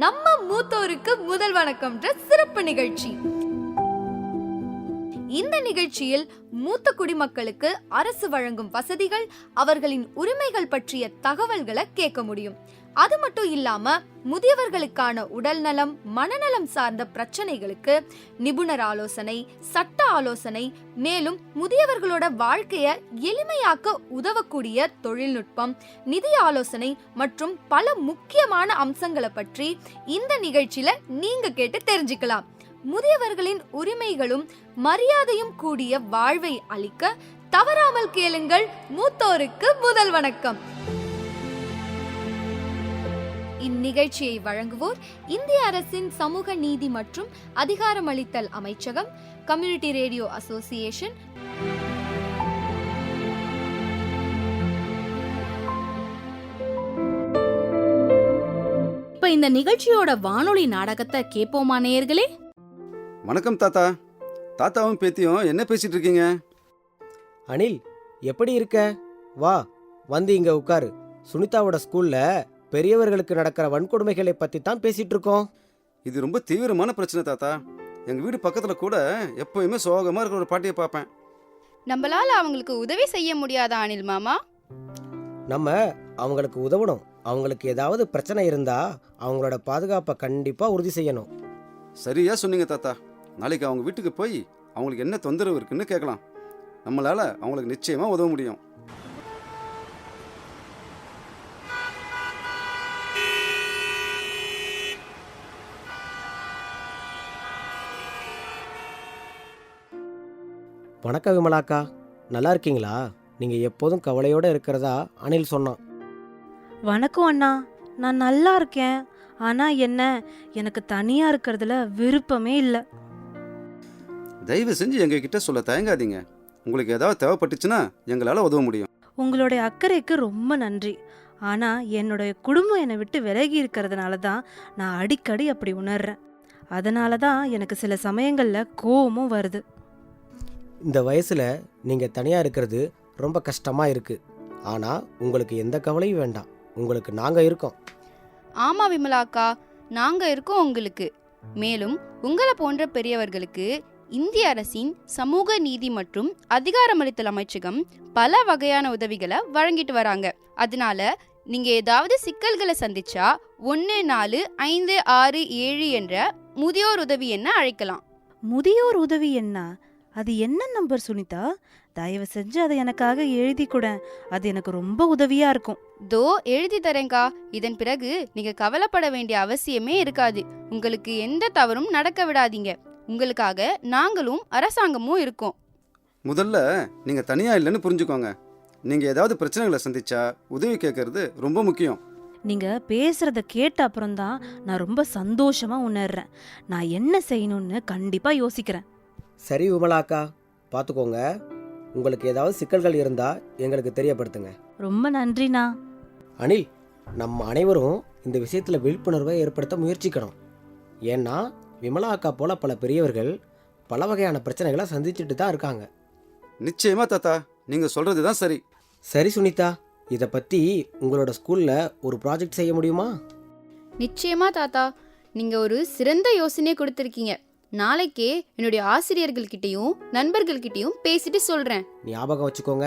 நம்ம மூத்தோருக்கு முதல் வணக்கம்ன்ற சிறப்பு நிகழ்ச்சி. இந்த நிகழ்ச்சியில் மூத்த குடிமக்களுக்கு அரசு வழங்கும் வசதிகள், அவர்களின் உரிமைகள் பற்றிய தகவல்களை கேட்க முடியும். அது மட்டும் இல்லாம முதியவர்களுக்கான உடல் நலம், மனநலம் சார்ந்த பிரச்சனைகளுக்கு நிபுணர் ஆலோசனை, சட்ட ஆலோசனை, மேலும் முதியவர்களோட வாழ்க்கைய எளிமையாக்க உதவக்கூடிய தொழில்நுட்பம், நிதி ஆலோசனை மற்றும் பல முக்கியமான அம்சங்களை பற்றி இந்த நிகழ்ச்சியில நீங்க கேட்டு தெரிஞ்சுக்கலாம். முதியவர்களின் உரிமைகளும் மரியாதையும் கூடிய வாழ்வை அளிக்க தவறாமல் கேளுங்கள் மூத்தோருக்கு முதல் வணக்கம். இந்நிகழ்ச்சியை வழங்குவோர் இந்திய அரசின் சமூக நீதி மற்றும் அதிகாரமளித்தல் அமைச்சகம், கம்யூனிட்டி ரேடியோ அசோசியேஷன். இப்ப இந்த நிகழ்ச்சியோட வானொலி நாடகத்தை கேட்போமா நேயர்களே? வணக்கம் தாத்தா. தாத்தாவும் பேத்தியும் என்ன பேசிட்டு இருக்கீங்க? அனில், எப்படி இருக்க? வா, வந்து இங்க உட்காரு. சுனிதாவோட ஸ்கூல்ல பெரியவர்களுக்கு நடக்கிற வன்கொடுமைகளை பத்தி தான் பேசிட்டு இருக்கோம். இது ரொம்ப தீவிரமான பிரச்சனை தாத்தா. எங்க வீடு பக்கத்துல கூட எப்பவுமே சோகமா இருக்கிற ஒரு பாட்டியை பார்ப்பேன். நம்மளால அவங்களுக்கு உதவி செய்ய முடியாதா அனில் மாமா? நம்ம அவங்களுக்கு உதவணும். அவங்களுக்கு ஏதாவது பிரச்சனை இருந்தா அவங்களோட பாதுகாப்பை கண்டிப்பா உறுதி செய்யணும். சரியா சொன்னீங்க தாத்தா. நாளைக்கு அவங்க வீட்டுக்கு போய் அவங்களுக்கு என்ன தொந்தரவு இருக்குன்னு கேட்கலாம். நம்மளால அவங்களுக்கு நிச்சயமா உதவ முடியும். வணக்கம் விமலாக்கா, நல்லா இருக்கீங்களா? நீங்க எப்போதும் கவலையோட இருக்கிறதா அனில் சொன்னான். வணக்கம் அண்ணா, நான் நல்லா இருக்கேன். ஆனா என்ன, எனக்கு தனியா இருக்கிறதுல விருப்பமே இல்லை. தயவு செஞ்சு எங்க கிட்ட சொல்ல தயங்காதீங்க. உங்களுக்கு ஏதாவது தேவைப்பட்டுச்சுன்னா எங்களால உதவ முடியும். உங்களுடைய அக்கறைக்கு ரொம்ப நன்றி. ஆனா என்னுடைய குடும்பம் என்னை விட்டு விலகி இருக்கிறதுனால தான் நான் அடிக்கடி அப்படி உணர்றேன். அதனால தான் எனக்கு சில சமயங்கள்ல கோபமும் வருது. இந்த வயசுல நீங்க தனியா இருக்கிறது ரொம்ப கஷ்டமா இருக்கு. ஆனா உங்களுக்கு எந்த கவலையும் வேண்டாம், உங்களுக்கு நாங்க இருக்கோம். ஆமா விமலாக்கா, நாங்க இருக்கோம் உங்களுக்கு. மேலும் உங்களை போன்ற பெரியவர்களுக்கு இந்திய அரசின் சமூக நீதி மற்றும் அதிகாரமளித்தல் அமைச்சகம் பல வகையான உதவிகளை வழங்கிட்டு வராங்க. அதனால நீங்க ஏதாவது சிக்கல்களை சந்திச்சா 145667 என்ற முதியோர் உதவி எண்ண அழைக்கலாம். முதியோர் உதவி என்ன? அது என்ன நம்பர் சுனிதா? தயவு செஞ்சு அதை எனக்காக எழுதி கூட, அது எனக்கு ரொம்ப உதவியா இருக்கும். தோ எழுதி தரேங்கா. இதன் பிறகு நீங்க கவலைப்பட வேண்டிய அவசியமே இருக்காது. உங்களுக்கு எந்த தவறும் நடக்க விடாதீங்க. உங்களுக்காக நாங்களும் அரசாங்கமும் இருக்கோம். முதல்ல நீங்க தனியா இல்லைன்னு புரிஞ்சுக்கோங்க. நீங்க ஏதாவது பிரச்சனைகளை சந்திச்சா உதவி கேட்கறது ரொம்ப முக்கியம். நீங்க பேசுறத கேட்ட அப்புறம்தான் நான் ரொம்ப சந்தோஷமா உணர்றேன். நான் என்ன செய்யணும்னு கண்டிப்பா யோசிக்கிறேன். சரி விமலாக்கா, பார்த்துக்கோங்க. உங்களுக்கு ஏதாவது சிக்கல்கள் இருந்தா எங்களுக்கு தெரியப்படுத்துங்க. ரொம்ப நன்றிண்ணா. அனில், நம்ம அனைவரும் இந்த விஷயத்துல விழிப்புணர்வை ஏற்படுத்த முயற்சிக்கணும். ஏன்னா விமலா அக்கா போல பல பெரியவர்கள் பல வகையான பிரச்சனைகளை சந்திச்சுட்டு தான் இருக்காங்க. நிச்சயமா தாத்தா, நீங்க சொல்றது தான் சரி. சரி சுனிதா, இதை பத்தி உங்களோட ஸ்கூல்ல ஒரு ப்ராஜெக்ட் செய்ய முடியுமா? நிச்சயமா தாத்தா, நீங்க ஒரு சிறந்த யோசனை கொடுத்திருக்கீங்க. நாளைக்கே என்னுடைய ஆசிரியர்கள்கிட்டையும் நண்பர்கள்கிட்டையும் பேசிட்டு சொல்றேன். ஞாபகம் வச்சுக்கோங்க,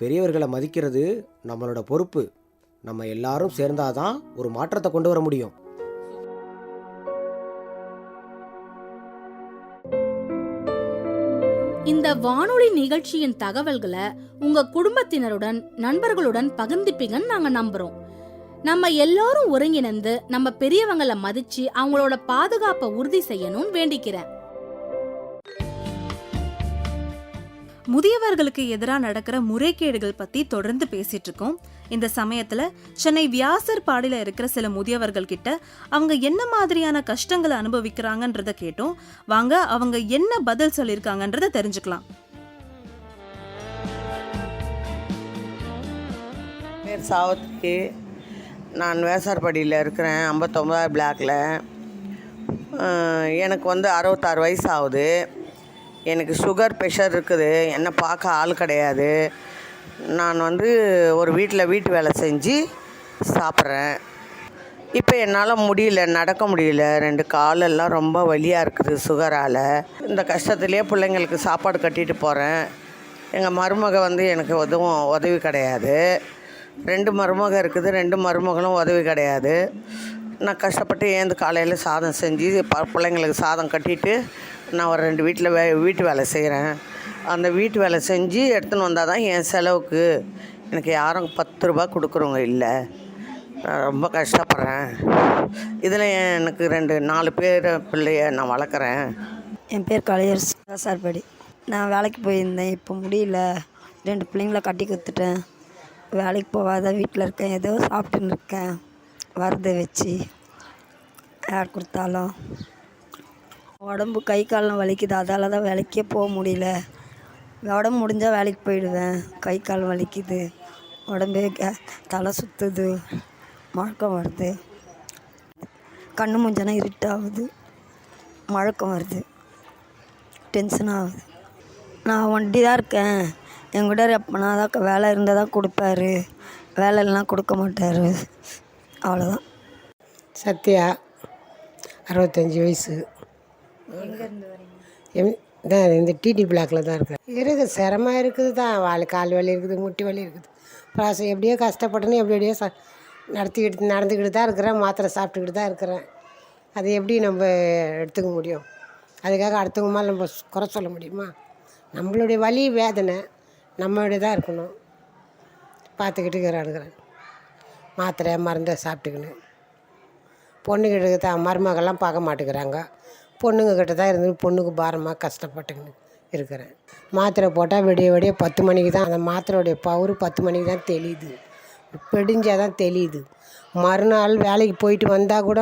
பெரியவர்களை மதிக்கிறது நம்மளோட பொறுப்பு. நம்ம எல்லாரும் சேர்ந்தாதான் ஒரு மாற்றத்தை கொண்டு வர முடியும். இந்த இந்த வானொலி நிகழ்ச்சியின் தகவல்களை உங்க குடும்பத்தினருடன் நண்பர்களுடன் பகிர்ந்துப்பீங்கன்னு நாங்க நம்புறோம். நம்ம எல்லாரும் ஒருங்கிணைந்து நம்ம பெரியவங்களை மதிச்சு அவங்களோட பாதுகாப்பை உறுதி செய்யணும்னு வேண்டிக்கிறேன். முதியவர்களுக்கு எதிராக நடக்கிற முறைகேடுகள் பற்றி தொடர்ந்து பேசிட்டு இருக்கோம். இந்த சமயத்தில் சென்னை வியாசர் பாடியில் இருக்கிற சில முதியவர்கள் கிட்ட அவங்க என்ன மாதிரியான கஷ்டங்களை அனுபவிக்கிறாங்கன்றத கேட்டோம். வாங்க அவங்க என்ன பதில் சொல்லியிருக்காங்கன்றத தெரிஞ்சுக்கலாம். பேர் சாவத்ரி. நான் வேசார்பாடியில் இருக்கிறேன், 59 பிளாக்ல. எனக்கு 66 வயசு ஆகுது. எனக்கு சுகர் ப்ரெஷர் இருக்குது. என்னை பார்க்க ஆள் கிடையாது. நான் ஒரு வீட்டு வேலை செஞ்சு சாப்பிட்றேன். இப்போ என்னால் முடியல, நடக்க முடியல. 2 காலெல்லாம் ரொம்ப வலியாக இருக்குது சுகரால். இந்த கஷ்டத்துலேயே பிள்ளைங்களுக்கு சாப்பாடு கட்டிட்டு போகிறேன். எங்கள் மருமக எனக்கு உதவி கிடையாது. 2 மருமக இருக்குது. 2 மருமகளும் உதவி கிடையாது. நான் கஷ்டப்பட்டு ஏந்து காலையில் சாதம் செஞ்சு பிள்ளைங்களுக்கு சாதம் கட்டிட்டு நான் ஒரு 2 வீட்டு வேலை செய்கிறேன். அந்த வீட்டு வேலை செஞ்சு எடுத்துன்னு வந்தால் தான் என் செலவுக்கு. எனக்கு யாரும் 10 ரூபா கொடுக்குறவங்க இல்லை. நான் ரொம்ப கஷ்டப்படுறேன். இதில் எனக்கு 4 பேர் பிள்ளைய நான் வளர்க்குறேன். என் பேர் கலையர் சார்படி. நான் வேலைக்கு போயிருந்தேன். இப்போ முடியல. 2 பிள்ளைங்கள கட்டி கொடுத்துட்டேன். வேலைக்கு போகாத வீட்டில் இருக்கேன். ஏதோ சாப்பிட்டுன்னு இருக்கேன். வரதை வச்சு யார் கொடுத்தாலும் உடம்பு கை காலம் வலிக்குது. அதால் தான் வேலைக்கே போக முடியல. உடம்பு முடிஞ்சால் வேலைக்கு போயிடுவேன். கை கால் வலிக்குது, உடம்பே தலை சுற்றுது, மழக்கம் வருது, கண்ணு மூஞ்சனா இருட்டாகுது, மழக்கம் வருது, டென்ஷன் ஆகுது. நான் ஒண்டி தான் இருக்கேன். என்கிட்ட எப்போனா தான் வேலை இருந்தால் தான் கொடுப்பாரு, வேலை இல்லைனா கொடுக்க மாட்டார். அவ்வளோதான். சத்யா, 65 வயசு. இந்த டிடி பிளாக்கில் தான் இருக்குது. சிரமம் இருக்குது தான். கால் வலி இருக்குது, முட்டி வலி இருக்குது. ப்ராசஸ் எப்படியோ கஷ்டப்பட்டுன்னு எப்படியோ நடந்துக்கிட்டு தான் இருக்கிறேன். மாத்திரை சாப்பிட்டுக்கிட்டு தான் இருக்கிறேன். அது எப்படி நம்ம எடுத்துக்க முடியும்? அதுக்காக அடுத்தவங்க மேலே நம்ம குறை சொல்ல முடியுமா? நம்மளுடைய வலி வேதனை நம்மளுடைய தான் இருக்கணும். பார்த்துக்கிட்டு இருக்கிறேன். மாத்திரை மருந்தை சாப்பிட்டுக்கின்னு பொண்ணுக்கிட்ட தான் மருமகள்லாம் பார்க்க மாட்டேங்கிறாங்க. பொண்ணுங்கக்கிட்ட தான் இருந்து பொண்ணுக்கு பாரமாக கஷ்டப்பட்டுக்கின்னு இருக்கிறேன். மாத்திரை போட்டால் விடிய 10 மணிக்கு தான் அந்த மாத்திரையோடைய பவர் 10 மணிக்கு தான் தெளியுது. பெடிஞ்சால் தான் தெளியுது. மறுநாள் வேலைக்கு போயிட்டு வந்தால் கூட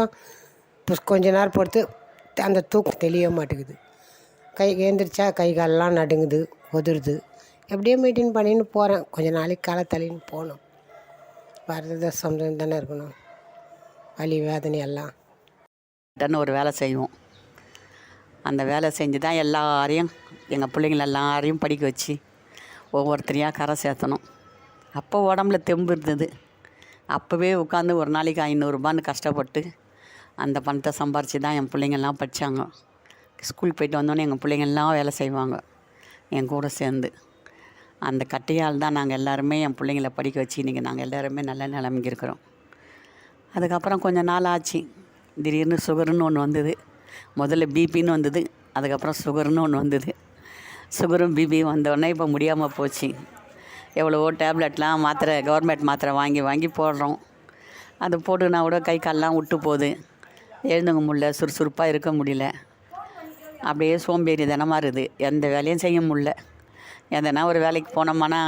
கொஞ்ச நேரம் பொறுத்து அந்த தூக்கம் தெளிய மாட்டேங்குது. எழுந்திரிச்சா கை காலெலாம் நடுங்குது, உதிருது. எப்படியோ மெயின்டைன் பண்ணின்னு போகிறேன். கொஞ்சம் நாளைக்கு காலை தள்ளின்னு போகணும். வரது சொந்தம் தானே இருக்கணும். வலி வேதனை எல்லாம் ஒரு வேலை செய்வோம். அந்த வேலை செஞ்சு தான் எல்லாரையும் எங்கள் பிள்ளைங்கள எல்லாரையும் படிக்க வச்சு ஒவ்வொருத்தரையாக கரை சேர்த்தணும். அப்போ உடம்புல தெம்பு இருந்தது. அப்போவே உட்காந்து ஒரு நாளைக்கு 500 ரூபான்னு கஷ்டப்பட்டு அந்த பணத்தை சம்பாரித்து தான் என் பிள்ளைங்கள்லாம் படித்தாங்க. ஸ்கூல் போயிட்டு வந்தோன்னே எங்கள் பிள்ளைங்கள்லாம் வேலை செய்வாங்க என் கூட சேர்ந்து. அந்த கட்டையால் தான் நாங்கள் எல்லாருமே என் பிள்ளைங்கள படிக்க வச்சு இன்றைக்கி நாங்கள் எல்லாருமே நல்ல நிலைமைக்கு இருக்கிறோம். அதுக்கப்புறம் கொஞ்சம் நாள் ஆச்சு. திடீர்னு சுகருன்னு ஒன்று வந்தது. முதல்ல பிபின்னு வந்தது, அதுக்கப்புறம் சுகர்னு ஒன்று வந்தது. சுகரும் பிபியும் வந்தோடனே இப்போ முடியாமல் போச்சு. எவ்வளவோ டேப்லெட்லாம் மாத்திரை கவர்மெண்ட் மாத்திரை வாங்கி போடுறோம். அது போட்டுனா கூட கை கால்லாம் விட்டு போகுது. எழுந்துங்க முடியல, சுறுசுறுப்பாக இருக்க முடியல. அப்படியே சோம்பேறி தினமாக இருக்குது. எந்த வேலையும் செய்ய முடியல. எதனா ஒரு வேலைக்கு போனோம்னா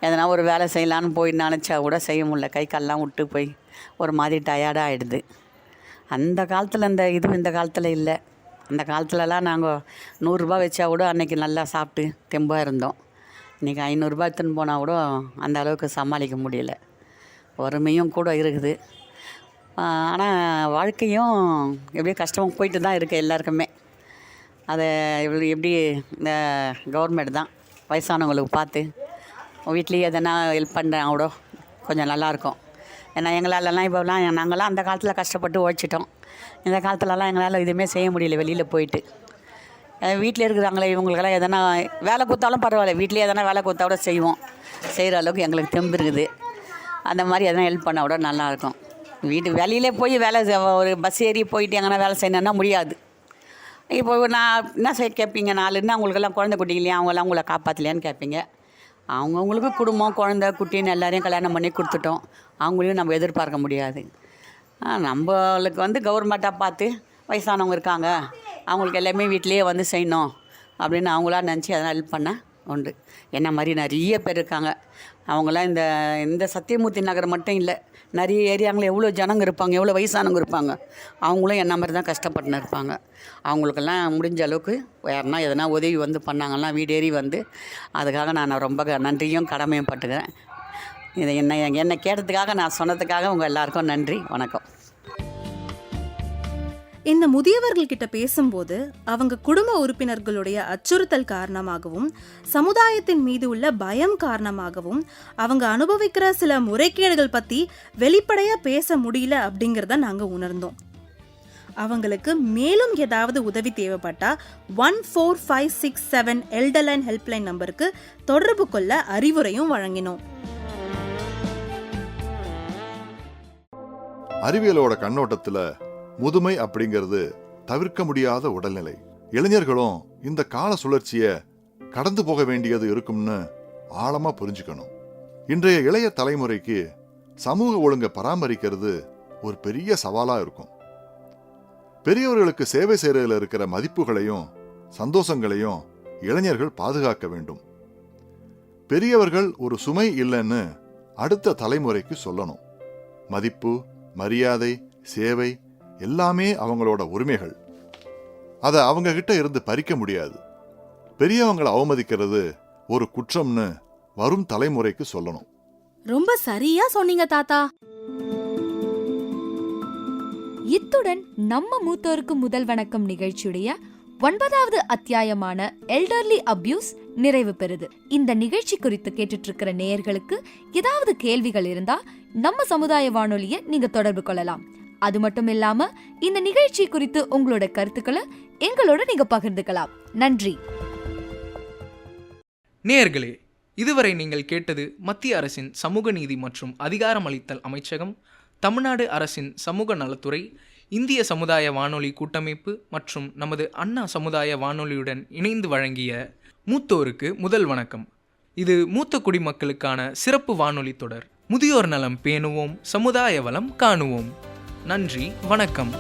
எதனா ஒரு வேலை செய்யலான்னு போய் நினச்சா கூட செய்ய முடியல. கை கால்லாம் விட்டு போய் ஒரு மாதிரி டயர்டாக ஆகிடுது. அந்த காலத்தில் இந்த காலத்தில் இல்லை. அந்த காலத்துலலாம் நாங்கள் 100 ரூபா வச்சா கூட அன்றைக்கி நல்லா சாப்பிட்டு தெம்பாக இருந்தோம். இன்றைக்கி 500 ரூபா எடுத்துன்னு போனால் கூட அந்த அளவுக்கு சமாளிக்க முடியல. வறுமையும் கூட இருக்குது. ஆனால் வாழ்க்கையும் எப்படியோ கஷ்டமாக போயிட்டு தான் இருக்குது எல்லாருக்குமே. அதை எப்படி இந்த கவர்மெண்ட் தான் வயசானவங்களுக்கு பார்த்து வீட்லேயே எதனா ஹெல்ப் பண்ணுறேன் கூட கொஞ்சம் நல்லாயிருக்கும். ஏன்னா எங்களாலலாம் இப்போலாம் நாங்களாம் அந்த காலத்தில் கஷ்டப்பட்டு உழைச்சிட்டோம். இந்த காலத்துலலாம் எங்களால் எதுவுமே செய்ய முடியல. வெளியில் போயிட்டு வீட்டில் இருக்கிறாங்களே இவங்களுக்கெல்லாம் எதனா வேலை கொடுத்தாலும் பரவாயில்ல, வீட்லேயே எதனா வேலை கொடுத்தா கூட செய்வோம். செய்கிற அளவுக்கு எங்களுக்கு தெம்பு இருக்குது. அந்த மாதிரி எதனா ஹெல்ப் பண்ணால் கூட நல்லாயிருக்கும். வெளியிலே போய் வேலை ஒரு பஸ் ஏறி போயிட்டு எங்கன்னா வேலை செய்யணுன்னா முடியாது. இப்போ நான் என்ன செய்ய கேட்பீங்க, நாலுன்னா அவங்களுக்கெல்லாம் குழந்தை குட்டி இல்லையா, அவங்களாம் உங்களை காப்பாற்றலையான்னு கேட்பீங்க. அவங்கவுங்களுக்கு குடும்பம் குழந்தை குட்டின்னு எல்லாரையும் கல்யாணம் பண்ணி கொடுத்துட்டோம். அவங்களையும் நம்ம எதிர்பார்க்க முடியாது. நம்மளுக்கு வந்து கவர்மெண்ட்டாக பார்த்து வயசானவங்க இருக்காங்க, அவங்களுக்கு எல்லாமே வீட்டிலேயே வந்து செய்யணும் அப்படின்னு அவங்களா நினச்சி அதெல்லாம் ஹெல்ப் பண்ண உண்டு. என்ன மாதிரி நிறைய பேர் இருக்காங்க. அவங்களாம் இந்த சத்தியமூர்த்தி நகர் மட்டும் இல்லை, நிறைய ஏரியாங்களில் எவ்வளோ ஜனங்க இருப்பாங்க, எவ்வளோ வயசானவங்க இருப்பாங்க. அவங்களும் என்ன மாதிரி தான் கஷ்டப்பட்டுன்னு இருப்பாங்க. அவங்களுக்கெல்லாம் முடிஞ்ச அளவுக்கு யாருன்னா எதனா உதவி வந்து பண்ணாங்கன்னா வீடேறி வந்து, அதுக்காக நான் ரொம்ப நன்றியும் கடமையும் பட்டுக்கிறேன். இதை என்னை கேட்டதுக்காக, நான் சொன்னதுக்காக உங்கள் எல்லாருக்கும் நன்றி, வணக்கம். இந்த முதியவர்கள் கிட்ட பேசும்போது அவங்க குடும்ப உறுப்பினர்களுடைய அச்சுறுத்தல் காரணமாகவும் சமுதாயத்தின் மீது உள்ள பயம் காரணமாகவும் அவங்க அனுபவிக்கிற சில முறைகேடுகள் பத்தி வெளிப்படையா பேச முடியல அப்படிங்கிறத நாங்க உணர்ந்தோம். அவங்களுக்கு மேலும் ஏதாவது உதவி தேவைப்பட்டா 14567 எல்டர்லைன் ஹெல்ப்லைன் நம்பருக்கு தொடர்பு கொள்ள அறிவுரையும் வழங்கினோம். அறிவியலோட கண்ணோட்டத்துல முதுமை அப்படிங்கிறது தவிர்க்க முடியாத உடல்நிலை. இளைஞர்களும் இந்த கால சுழற்சியை கடந்து போக வேண்டியது இருக்கும்னு ஆழமா புரிஞ்சுக்கணும். இன்றைய இளைய தலைமுறைக்கு சமூக ஒழுங்கை பராமரிக்கிறது ஒரு பெரிய சவாலா இருக்கும். பெரியவர்களுக்கு சேவை செய்யறதுல இருக்கிற மதிப்புகளையும் சந்தோஷங்களையும் இளைஞர்கள் பாதுகாக்க வேண்டும். பெரியவர்கள் ஒரு சுமை இல்லைன்னு அடுத்த தலைமுறைக்கு சொல்லணும். மதிப்பு, மரியாதை, சேவை எல்லாமே அவங்களோட உரிமைகள். அதை அவங்க கிட்ட இருந்து பறிக்க முடியாது. பெரியவங்களை அவமதிக்கிறது ஒரு குற்றம்னு வரும் தலைமுறைக்கு சொல்லணும். ரொம்ப சரியா சொன்னீங்க தாத்தா. இத்துடன் நம்ம மூத்தோருக்கு முதல் வணக்கம் நிகழ்ச்சியுடைய 9வது அத்தியாயமான எல்டர்லி அபியூஸ் நிறைவு பெறுது. இந்த நிகழ்ச்சி குறித்து கேட்டுட்டு இருக்கிற நேயர்களுக்கு ஏதாவது கேள்விகள் இருந்தா நம்ம சமுதாய வானொலியை நீங்க தொடர்பு கொள்ளலாம். அது மட்டும் இல்லாம இந்த நிகழ்ச்சி குறித்து உங்களோட கருத்துக்களை எங்களோட நீங்க பகிர்ந்துக்கலாம். நன்றி நேயர்களே. இதுவரை நீங்கள் கேட்டது மத்திய அரசின் சமூக நீதி மற்றும் அதிகாரமளித்தல் அமைச்சகம், தமிழ்நாடு அரசின் சமூக நலத்துறை, இந்திய சமுதாய வானொலி கூட்டமைப்பு மற்றும் நமது அண்ணா சமுதாய வானொலியுடன் இணைந்து வழங்கிய மூத்தோருக்கு முதல் வணக்கம். இது மூத்த குடிமக்களுக்கான சிறப்பு வானொலி தொடர். முதியோர் நலம் பேணுவோம், சமுதாய வளம் காணுவோம். நன்றி, வணக்கம்.